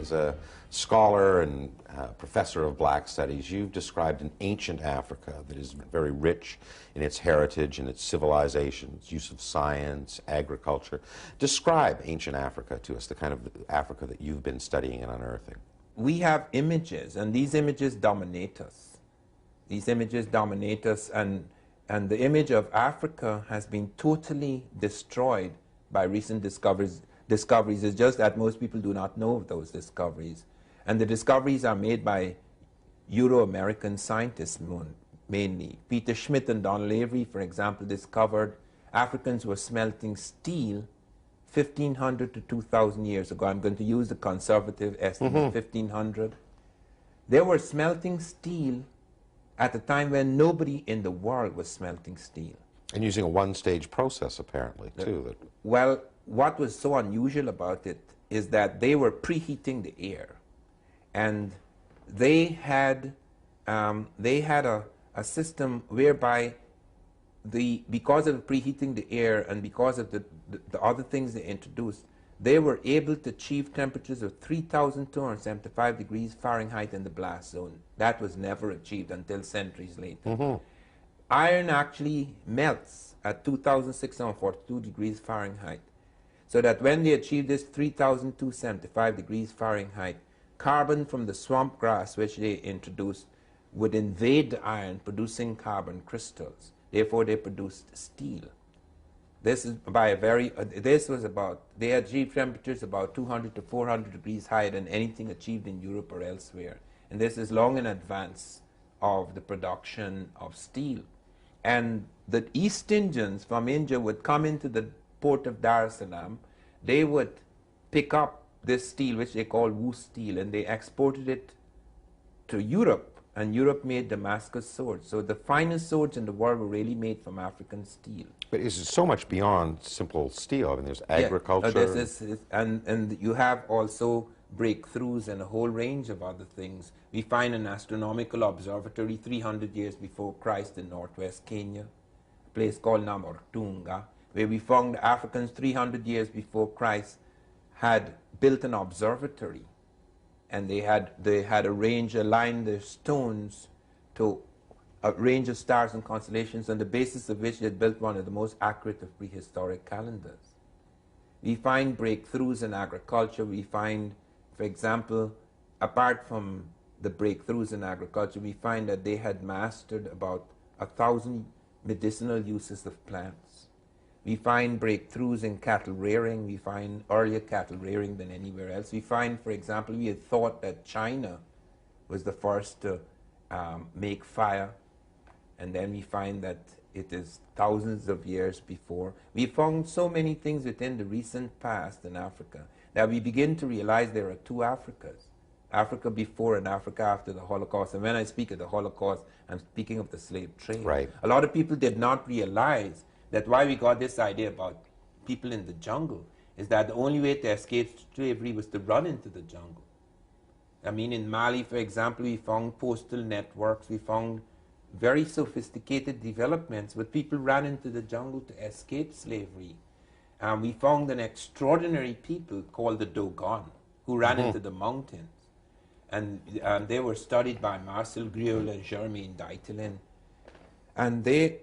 As a scholar and professor of black studies, you've described an ancient Africa that is very rich in its heritage and its civilization, its use of science, agriculture. Describe ancient Africa to us, the kind of Africa that you've been studying and unearthing. We have images, and these images dominate us. These images dominate us, and the image of Africa has been totally destroyed by recent discoveries. It's just that most people do not know of those discoveries. And the discoveries are made by Euro-American scientists mainly. Peter Schmidt and Donald Avery, for example, discovered Africans were smelting steel 1,500 to 2,000 years ago. I'm going to use the conservative estimate, 1,500. They were smelting steel at a time when nobody in the world was smelting steel. And using a one-stage process, apparently, too. Well, what was so unusual about it is that they were preheating the air. And they had a system whereby because of preheating the air and because of the other things they introduced, they were able to achieve temperatures of 3,275 degrees Fahrenheit in the blast zone. That was never achieved until centuries later. Iron actually melts at 2,642 degrees Fahrenheit. So that when they achieve this 3,275 degrees Fahrenheit, carbon from the swamp grass which they introduced would invade the iron, producing carbon crystals. Therefore, they produced steel. This is by a they achieved temperatures about 200 to 400 degrees higher than anything achieved in Europe or elsewhere. And this is long in advance of the production of steel. And the East Indians from India would come into the port of Dar es Salaam. They would pick up this steel, which they call Wu steel, and they exported it to Europe. And Europe made Damascus swords. So the finest swords in the world were really made from African steel. But it's so much beyond simple steel. I mean, there's agriculture. And you have also breakthroughs and a whole range of other things. We find an astronomical observatory 300 years before Christ in northwest Kenya, a place called Namortunga, where we found Africans 300 years before Christ had built an observatory. And they had aligned their stones to a range of stars and constellations, on the basis of which they had built one of the most accurate of prehistoric calendars. We find breakthroughs in agriculture. We find, for example, apart from the breakthroughs in agriculture, we find that they had mastered about 1,000 medicinal uses of plants. We find breakthroughs in cattle rearing. We find earlier cattle rearing than anywhere else. We find, for example, we had thought that China was the first to make fire, and then we find that it is thousands of years before. We found so many things within the recent past in Africa that we begin to realize there are two Africas. Africa before and Africa after the Holocaust. And when I speak of the Holocaust, I'm speaking of the slave trade. Right. A lot of people did not realize that why we got this idea about people in the jungle is that the only way to escape slavery was to run into the jungle. I mean, in Mali, for example, we found postal networks, we found very sophisticated developments, but people ran into the jungle to escape slavery. We found an extraordinary people called the Dogon, who ran into the mountains. And they were studied by Marcel Griaule and Germaine Dietelin. And they,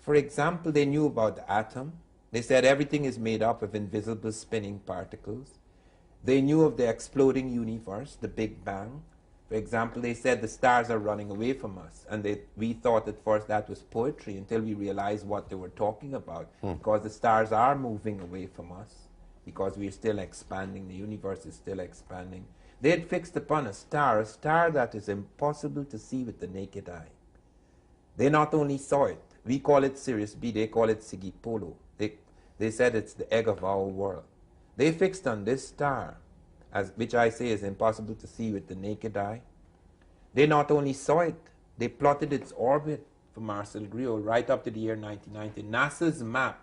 for example, they knew about the atom. They said everything is made up of invisible spinning particles. They knew of the exploding universe, the Big Bang. For example, they said the stars are running away from us. And we thought at first that was poetry until we realized what they were talking about. Because the stars are moving away from us, because we are still expanding, the universe is still expanding. They had fixed upon a star that is impossible to see with the naked eye. They not only saw it, we call it Sirius B, they call it Sigipolo. They said it's the egg of our world. They fixed on this star, which I say is impossible to see with the naked eye. They not only saw it, they plotted its orbit for Marcel Griaule right up to the year 1990. NASA's map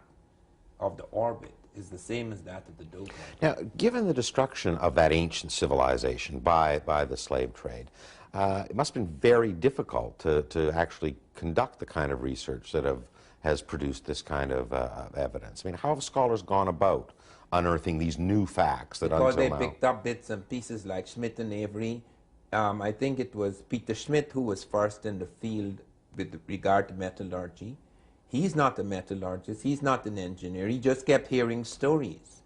of the orbit is the same as that of the Dogon. Now, given the destruction of that ancient civilization by the slave trade, it must have been very difficult to actually conduct the kind of research that has produced this kind of evidence. I mean, how have scholars gone about unearthing these new facts that because until they now... picked up bits and pieces like Schmidt and Avery. I think it was Peter Schmidt who was first in the field with regard to metallurgy. He's not a metallurgist, he's not an engineer, he just kept hearing stories.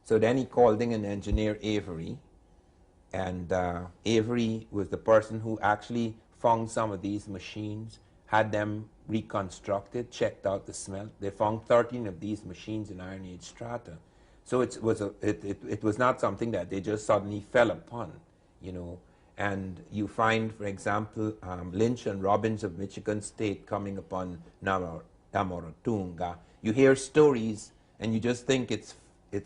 So then he called in an engineer, Avery, and Avery was the person who actually found some of these machines, had them reconstructed, checked out the smelt. They found 13 of these machines in Iron Age strata. So it was not something that they just suddenly fell upon, you know. And you find, for example, Lynch and Robbins of Michigan State coming upon Namorotunga. You hear stories and you just think it's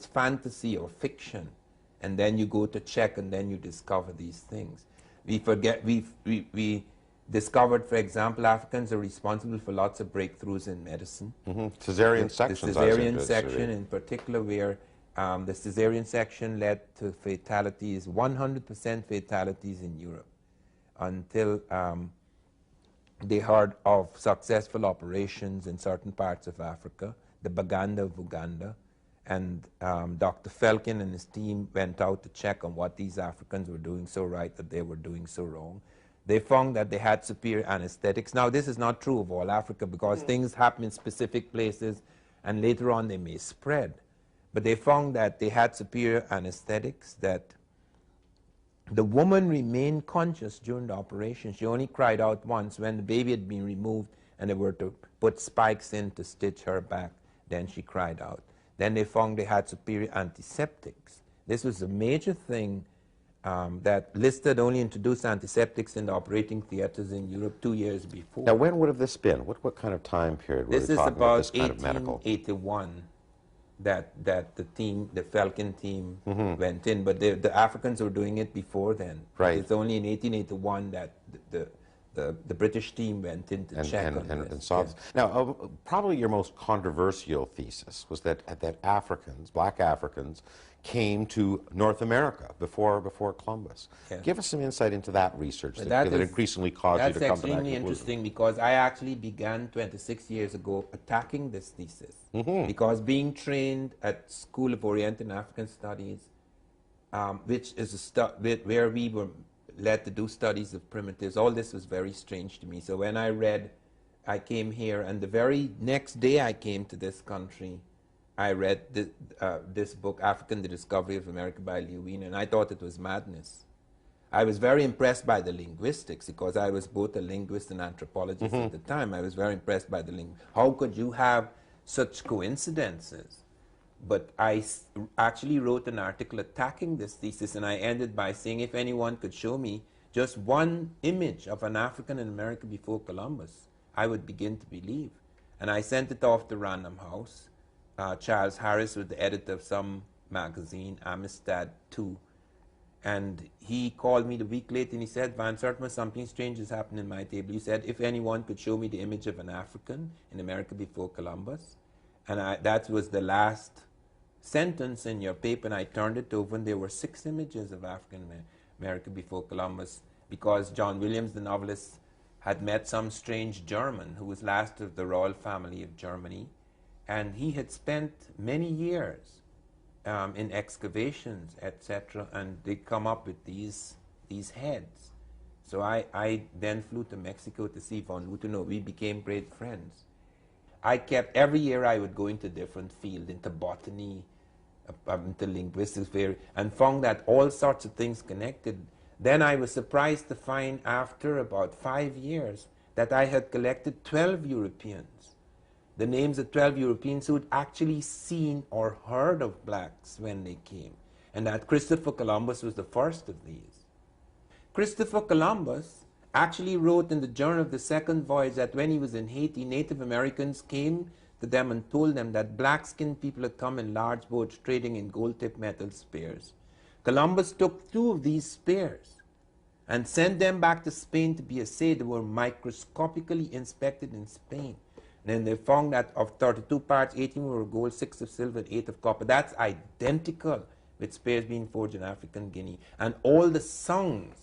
fantasy or fiction, and then you go to check and then you discover these things. We discovered, for example, Africans are responsible for lots of breakthroughs in medicine. Cesarean sections. The cesarean section in particular, where the cesarean section led to fatalities, 100% fatalities in Europe, until they heard of successful operations in certain parts of Africa, the Baganda of Uganda, and Dr. Felkin and his team went out to check on what these Africans were doing so right that they were doing so wrong. They found that they had superior anesthetics. Now, this is not true of all Africa because things happen in specific places and later on they may spread. But they found that they had superior anesthetics, that the woman remained conscious during the operation. She only cried out once when the baby had been removed and they were to put spikes in to stitch her back. Then she cried out. Then they found they had superior antiseptics. This was a major thing that Lister only introduced antiseptics in the operating theaters in Europe 2 years before. Now, when would have this been? What kind of time period were This we is talking about this about kind of medical? 1881 that the team, the Felkin team, went in. But the Africans were doing it before then. Right. It's only in 1881 that the British team went in to check on this. And saw this. Now, probably your most controversial thesis was that Africans, black Africans, came to North America before Columbus. Yes. Give us some insight into that research that increasingly caused you to come to that conclusion. That's extremely interesting because I actually began 26 years ago attacking this thesis. Because being trained at School of Orient and African Studies, which is where we were led to do studies of primitives, all this was very strange to me. So when I came here, and the very next day I came to this country, I read this book, African, The Discovery of America by Lewin, and I thought it was madness. I was very impressed by the linguistics because I was both a linguist and anthropologist at the time. I was very impressed by the how could you have such coincidences? But I actually wrote an article attacking this thesis, and I ended by saying if anyone could show me just one image of an African in America before Columbus, I would begin to believe. And I sent it off to Random House. Charles Harris was the editor of some magazine, Amistad 2. And he called me the week later and he said, Van Sertima, something strange has happened in my table. He said, if anyone could show me the image of an African in America before Columbus. And that was the last sentence in your paper, and I turned it over, and there were 6 images of African America before Columbus, because John Williams, the novelist, had met some strange German who was last of the royal family of Germany, and he had spent many years in excavations, etc., and they come up with these heads. So I then flew to Mexico to see von Lutenau. We became great friends. Every year I would go into different field, into botany, into linguistics, and found that all sorts of things connected. Then I was surprised to find after about 5 years that I had collected 12 Europeans, the names of 12 Europeans who had actually seen or heard of blacks when they came, and that Christopher Columbus was the first of these. Christopher Columbus actually wrote in the Journal of the Second Voyage that when he was in Haiti, Native Americans came to them and told them that black-skinned people had come in large boats trading in gold-tipped metal spears. Columbus took 2 of these spears and sent them back to Spain to be assayed. They were microscopically inspected in Spain. And then they found that of 32 parts, 18 were gold, 6 of silver, and 8 of copper. That's identical with spears being forged in African Guinea. And all the songs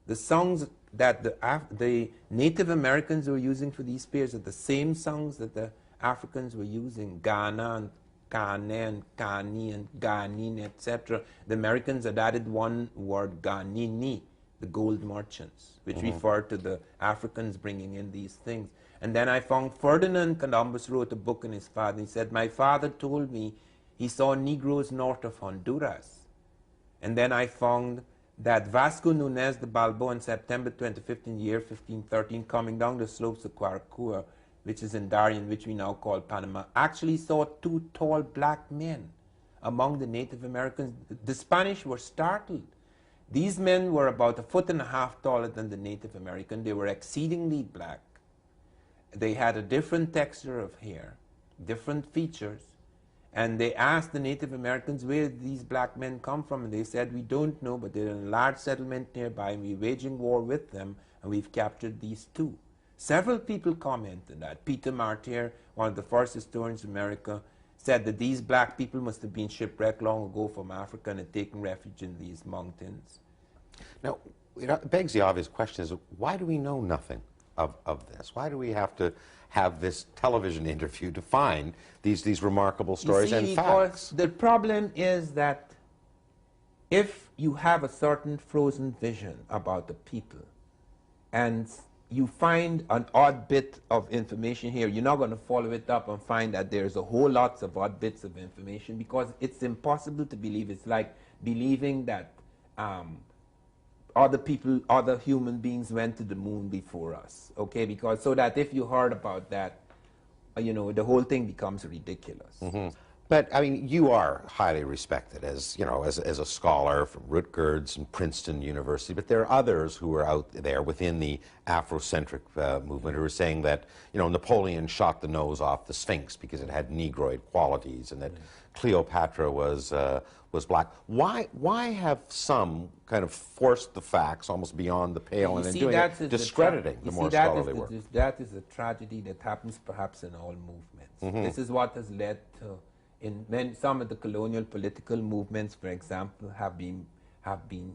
that the Native Americans were using for these spears are the same songs that the Africans were using. Ghana and Kane, Kani, and Ganin, etc. The Americans had added one word, Ganini, the gold merchants, which referred to the Africans bringing in these things. And then I found Ferdinand Columbus wrote a book on his father. He said, my father told me he saw Negroes north of Honduras. And then I found that Vasco Nunez de Balboa on September 25th in the year 1513, coming down the slopes of Caracua, which is in Darien, which we now call Panama, actually saw two tall black men among the Native Americans. The Spanish were startled. These men were about 1.5 feet taller than the Native American. They were exceedingly black. They had a different texture of hair, different features, and they asked the Native Americans where these black men come from, and they said, we don't know, but they're in a large settlement nearby, and we're waging war with them, and we've captured these two. Several people commented that. Peter Martyr, one of the first historians of America, said that these black people must have been shipwrecked long ago from Africa and had taken refuge in these mountains. Now, it begs the obvious question is, why do we know nothing of this? Why do we have to have this television interview to find these remarkable stories and facts? The problem is that if you have a certain frozen vision about the people and you find an odd bit of information here, you're not going to follow it up and find that there's a whole lots of odd bits of information, because it's impossible to believe. It's like believing that other human beings went to the moon before us, okay? Because so that if you heard about that, you know, the whole thing becomes ridiculous. Mm-hmm. But I mean, you are highly respected as, you know, as a scholar from Rutgers and Princeton University. But there are others who are out there within the Afrocentric movement who are saying that, you know, Napoleon shot the nose off the Sphinx because it had Negroid qualities, and that Cleopatra was black. Why have some kind of forced the facts almost beyond the pale and in doing it, discrediting the more scholarly work? That is a tragedy that happens perhaps in all movements. Mm-hmm. This is what has led to, some of the colonial political movements, for example, have been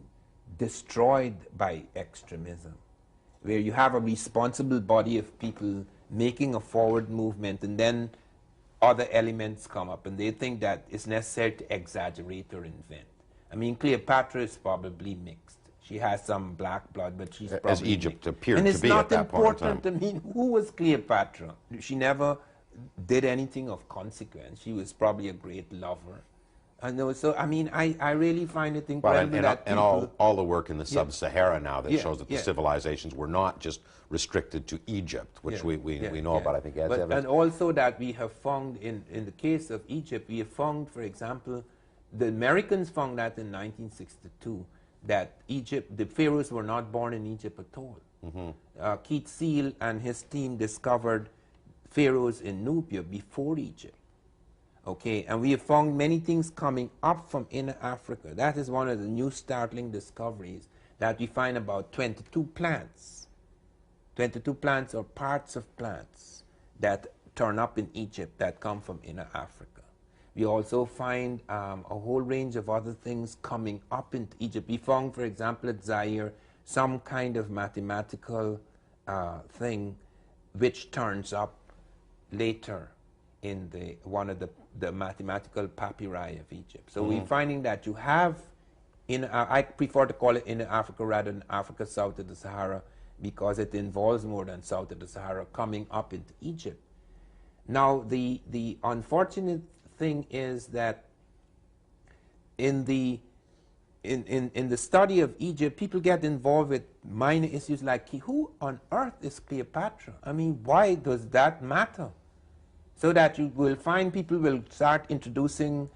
destroyed by extremism, where you have a responsible body of people making a forward movement, and then other elements come up, and they think that it's necessary to exaggerate or invent. I mean, Cleopatra is probably mixed. She has some black blood, but she's probably as Egypt mixed. appeared to be at that point in time. And it's not important. I mean, who was Cleopatra? She never did anything of consequence. She was probably a great lover. I know. So I mean, I really find it incredible that people, all the work in the Sub-Sahara now that shows that the civilizations were not just restricted to Egypt, which we know about. I think as evidence. And also that we have found in the case of Egypt, we have found, for example, the Americans found that in 1962 that Egypt, the pharaohs were not born in Egypt at all. Mm-hmm. Keith Seal and his team discovered pharaohs in Nubia before Egypt. Okay, and we have found many things coming up from inner Africa. That is one of the new startling discoveries, that we find about 22 plants. 22 plants or parts of plants that turn up in Egypt that come from inner Africa. We also find a whole range of other things coming up in Egypt. We found, for example, at Zaire, some kind of mathematical thing which turns up later in one of the mathematical papyri of Egypt. So we're finding that you have, I prefer to call it inner Africa rather than Africa south of the Sahara, because it involves more than south of the Sahara coming up into Egypt. Now, the unfortunate thing is that in the study of Egypt, people get involved with minor issues like, who on earth is Cleopatra? I mean, why does that matter? So that you will find people will start introducing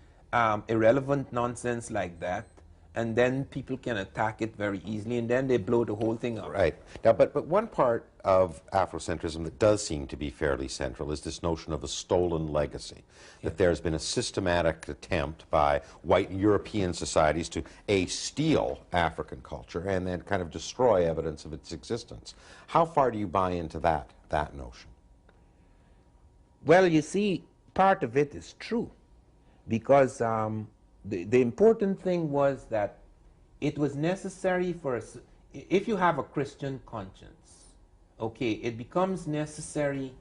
irrelevant nonsense like that, and then people can attack it very easily, and then they blow the whole thing up. Right. Now, but one part of Afrocentrism that does seem to be fairly central is this notion of a stolen legacy, that there's been a systematic attempt by white European societies to, steal African culture and then kind of destroy evidence of its existence. How far do you buy into that notion? Well, you see, part of it is true, because the important thing was that it was necessary for us, if you have a Christian conscience, okay, it becomes necessary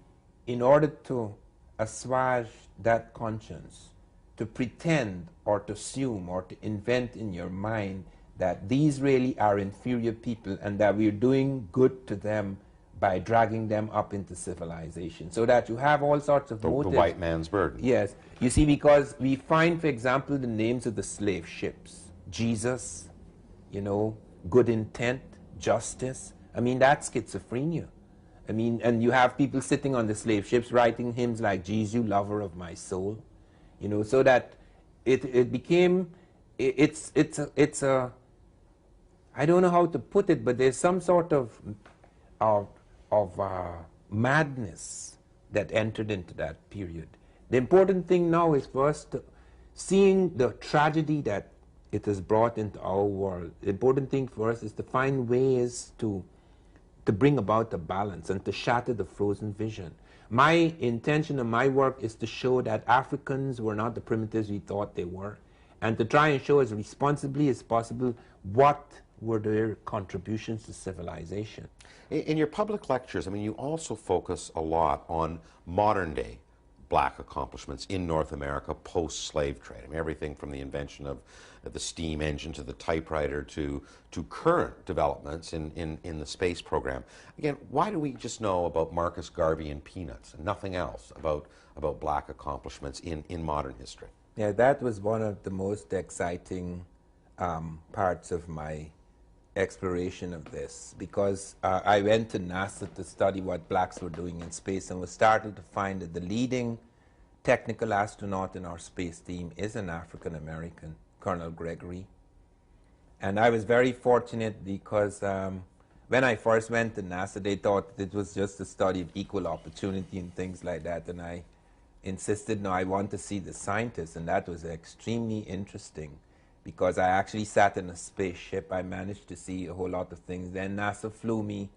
in order to assuage that conscience to pretend or to assume or to invent in your mind that these really are inferior people and that we're doing good to them by dragging them up into civilization. So that you have all sorts of The motives. white man's burden. Yes. You see, because we find, for example, the names of the slave ships. Jesus, you know, good intent, justice. I mean, that's schizophrenia. I mean, and you have people sitting on the slave ships writing hymns like, Jesus, lover of my soul. You know, so that it became, it's a, I don't know how to put it, but there's some sort of madness that entered into that period. The important thing now is for us to, seeing the tragedy that it has brought into our world, the important thing for us is to find ways to bring about a balance and to shatter the frozen vision. My intention in my work is to show that Africans were not the primitives we thought they were, and to try and show as responsibly as possible what were their contributions to civilization. In your public lectures, I mean, you also focus a lot on modern-day black accomplishments in North America post-slave trade. I mean, everything from the invention of the steam engine to the typewriter to current developments in the space program. Again, why do we just know about Marcus Garvey and peanuts and nothing else about black accomplishments in modern history? Yeah, that was one of the most exciting parts of my exploration of this, because I went to NASA to study what blacks were doing in space and was startled to find that the leading technical astronaut in our space team is an African American, Colonel Gregory. And I was very fortunate because when I first went to NASA, they thought it was just a study of equal opportunity and things like that, and I insisted, no, I want to see the scientists, and that was extremely interesting, because I actually sat in a spaceship. I managed to see a whole lot of things. Then NASA flew me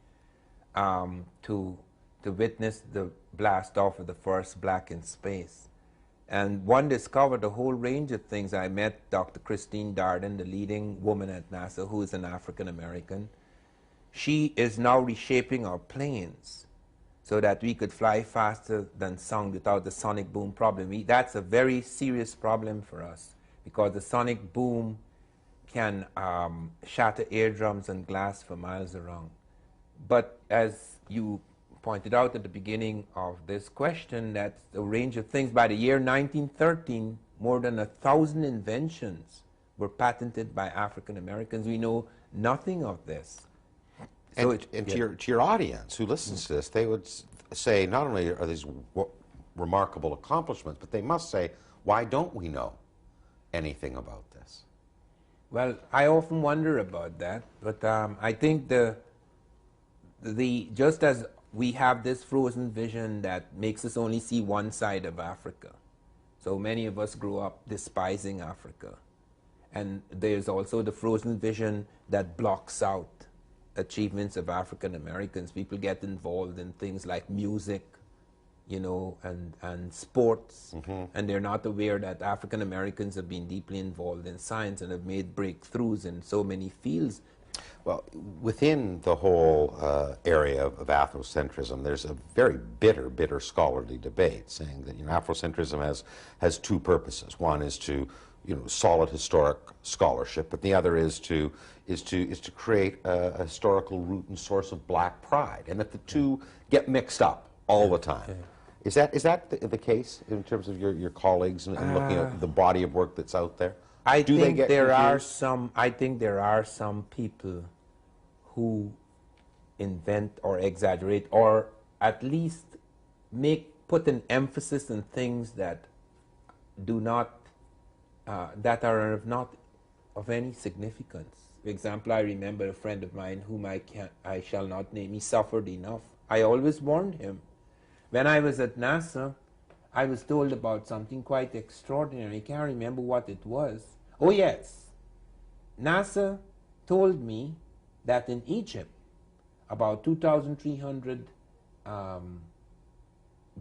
to witness the blast off of the first black in space. And one discovered a whole range of things. I met Dr. Christine Darden, the leading woman at NASA, who is an African American. She is now reshaping our planes so that we could fly faster than sound without the sonic boom problem. That's a very serious problem for us, because the sonic boom can shatter eardrums and glass for miles around. But as you pointed out at the beginning of this question, that's a range of things. By the year 1913, more than 1,000 inventions were patented by African Americans. We know nothing of this. So to your audience who listens to this, they would say not only are these remarkable accomplishments, but they must say, why don't we know anything about this? Well, I often wonder about that, but I think the just as we have this frozen vision that makes us only see one side of Africa, so many of us grew up despising Africa, and there's also the frozen vision that blocks out achievements of African Americans. People get involved in things like music, you know, and sports, and they're not aware that African Americans have been deeply involved in science and have made breakthroughs in so many fields. Well, within the whole area of Afrocentrism, there's a very bitter scholarly debate saying that, you know, Afrocentrism has two purposes. One is to, you know, solid historic scholarship, but the other is to create a historical root and source of black pride, and that the two get mixed up all the time. Is that the case in terms of your colleagues and looking at the body of work that's out there? I think there are some people who invent or exaggerate, or at least put an emphasis on things that do not that are not of any significance. For example, I remember a friend of mine whom I shall not name. He suffered enough. I always warned him. When I was at NASA, I was told about something quite extraordinary. I can't remember what it was. Oh yes, NASA told me that in Egypt, about 2,300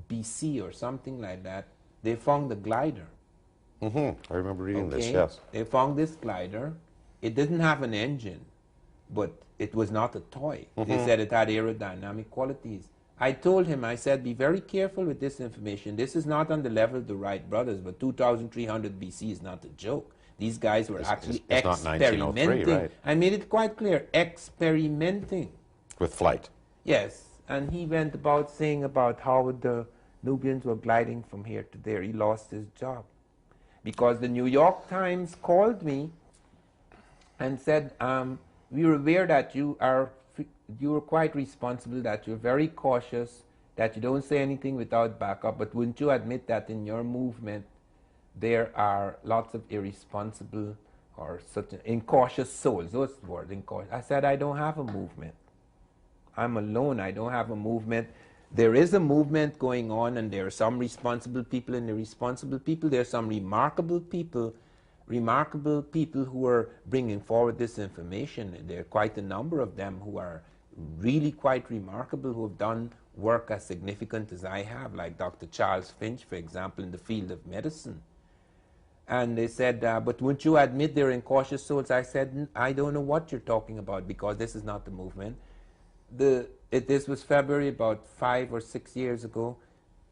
BC or something like that, they found the glider. I remember reading this, yes. They found this glider. It didn't have an engine, but it was not a toy. They said it had aerodynamic qualities. I told him, I said, be very careful with this information. This is not on the level of the Wright brothers, but 2300 BC is not a joke. These guys were actually it's not 1903, experimenting. right? I made it quite clear, experimenting. With flight. Yes, and he went about saying about how the Nubians were gliding from here to there. He lost his job because the New York Times called me and said, we were aware that you are quite responsible, that you're very cautious, that you don't say anything without backup, but wouldn't you admit that in your movement there are lots of irresponsible or such incautious souls? Those words, incautious. I said, I don't have a movement. I'm alone. I don't have a movement. There is a movement going on, and there are some responsible people and irresponsible people. There are some remarkable people who are bringing forward this information. And there are quite a number of them who are really quite remarkable, who have done work as significant as I have, like Dr. Charles Finch, for example, in the field of medicine. And they said, but wouldn't you admit they're incautious souls? I said, I don't know what you're talking about, because this is not the movement. This was February, about 5 or 6 years ago.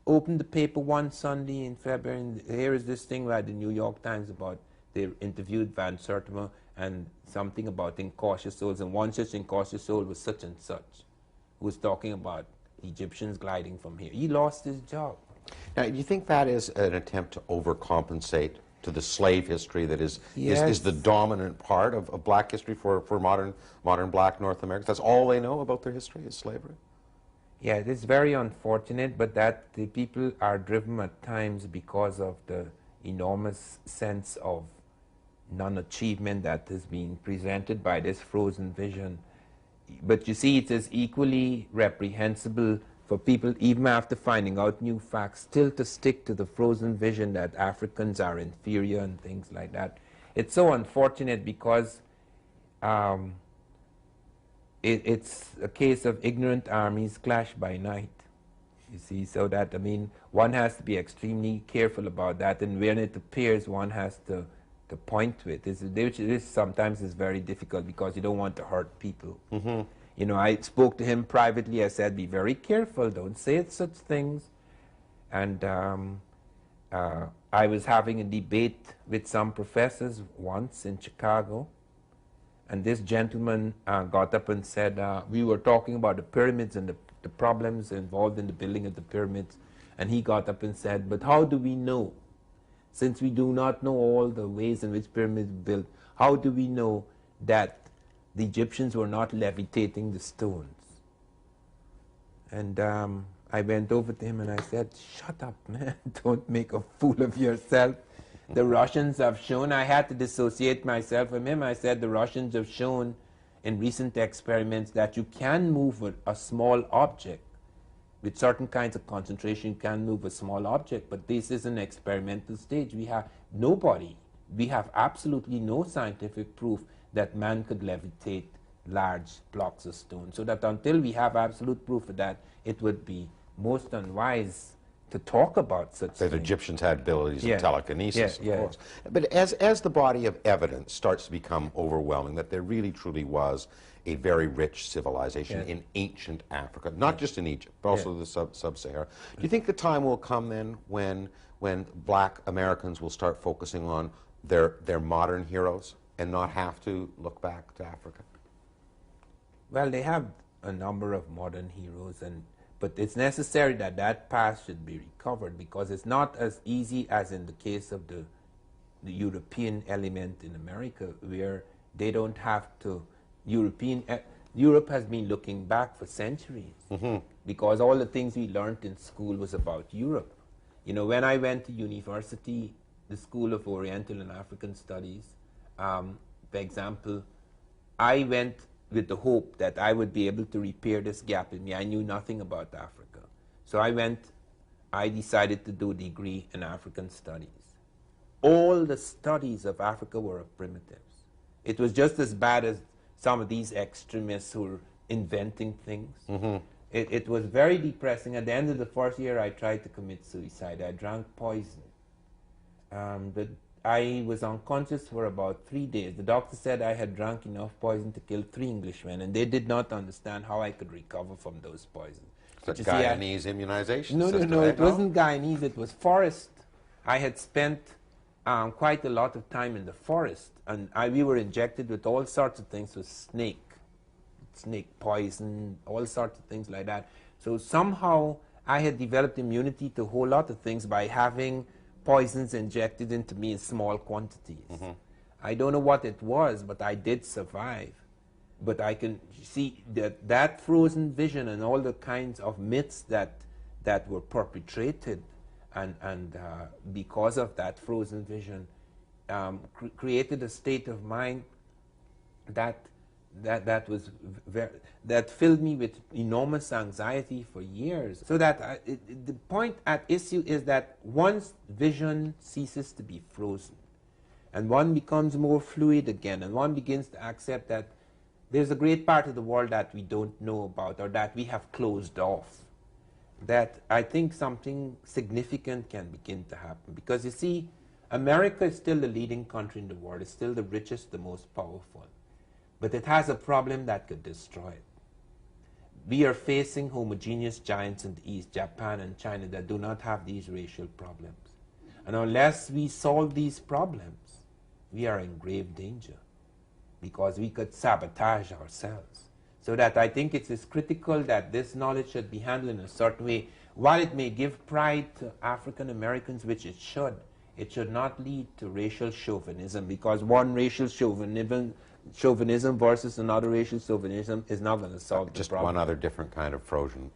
Opened the paper one Sunday in February, and here is this thing by the New York Times about, they interviewed Van Sertima and something about incautious souls, and one such incautious soul was such and such, who was talking about Egyptians gliding from here. He lost his job. Now, do you think that is an attempt to overcompensate to the slave history that is the dominant part of black history for modern black North Americans? That's all they know about their history is slavery? Yeah, it is very unfortunate, but that the people are driven at times because of the enormous sense of non-achievement that is being presented by this frozen vision. But you see, it is equally reprehensible for people, even after finding out new facts, still to stick to the frozen vision that Africans are inferior and things like that. It's so unfortunate because it's a case of ignorant armies clash by night, you see, so that, I mean, one has to be extremely careful about that, and when it appears, one has to point to it. This sometimes is very difficult because you don't want to hurt people. Mm-hmm. You know, I spoke to him privately. I said, be very careful, don't say such things. And I was having a debate with some professors once in Chicago, and this gentleman got up and said, we were talking about the pyramids and the problems involved in the building of the pyramids, and he got up and said, but how do we know? Since we do not know all the ways in which pyramids were built, how do we know that the Egyptians were not levitating the stones? And I went over to him and I said, shut up, man, don't make a fool of yourself. The Russians have shown, I had to dissociate myself from him. I said, the Russians have shown in recent experiments that you can move a small object. With certain kinds of concentration, you can move a small object, but this is an experimental stage. We have absolutely no scientific proof that man could levitate large blocks of stone. So that until we have absolute proof of that, it would be most unwise to talk about such things. That Egyptians had abilities of telekinesis, of course. Yeah. But as the body of evidence starts to become overwhelming, that there really truly was a very rich civilization in ancient Africa, not just in Egypt, but also the sub-Sahara. Do you think the time will come then when black Americans will start focusing on their modern heroes and not have to look back to Africa? Well, they have a number of modern heroes, but it's necessary that that past should be recovered, because it's not as easy as in the case of the European element in America, where they don't have to. Europe has been looking back for centuries, because all the things we learned in school was about Europe. You know, when I went to university, the School of Oriental and African Studies, for example, I went with the hope that I would be able to repair this gap in me. I knew nothing about Africa. So I decided to do a degree in African Studies. All the studies of Africa were of primitives. It was just as bad as some of these extremists who were inventing things. It was very depressing. At the end of the first year, I tried to commit suicide. I drank poison. I was unconscious for about 3 days. The doctor said I had drunk enough poison to kill 3 Englishmen, and they did not understand how I could recover from those poisons. The But you see, I- Guyanese immunization No, system. no, eh? it wasn't Guyanese, it was forest. I had spent quite a lot of time in the forest, and we were injected with all sorts of things with snake poison, all sorts of things like that. So somehow I had developed immunity to a whole lot of things by having poisons injected into me in small quantities. I don't know what it was, but I did survive. But I can see that frozen vision and all the kinds of myths that were perpetrated, and because of that frozen vision, created a state of mind that filled me with enormous anxiety for years. So that the point at issue is that once vision ceases to be frozen, and one becomes more fluid again, and one begins to accept that there's a great part of the world that we don't know about, or that we have closed off, that I think something significant can begin to happen. Because you see, America is still the leading country in the world. It's still the richest, the most powerful. But it has a problem that could destroy it. We are facing homogeneous giants in the East, Japan and China, that do not have these racial problems. And unless we solve these problems, we are in grave danger, because we could sabotage ourselves. So that I think it is critical that this knowledge should be handled in a certain way. While it may give pride to African Americans, which it should not lead to racial chauvinism, because one racial chauvinism versus another racial chauvinism is not going to solve the Just problem. one other different kind of frozen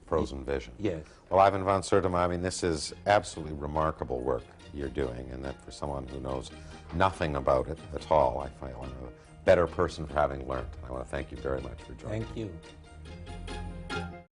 vision. Yes. Well, Ivan van Sertima, I mean, this is absolutely remarkable work you're doing, and that for someone who knows nothing about it at all, I find I'm a better person for having learned. I want to thank you very much for joining. Thank you.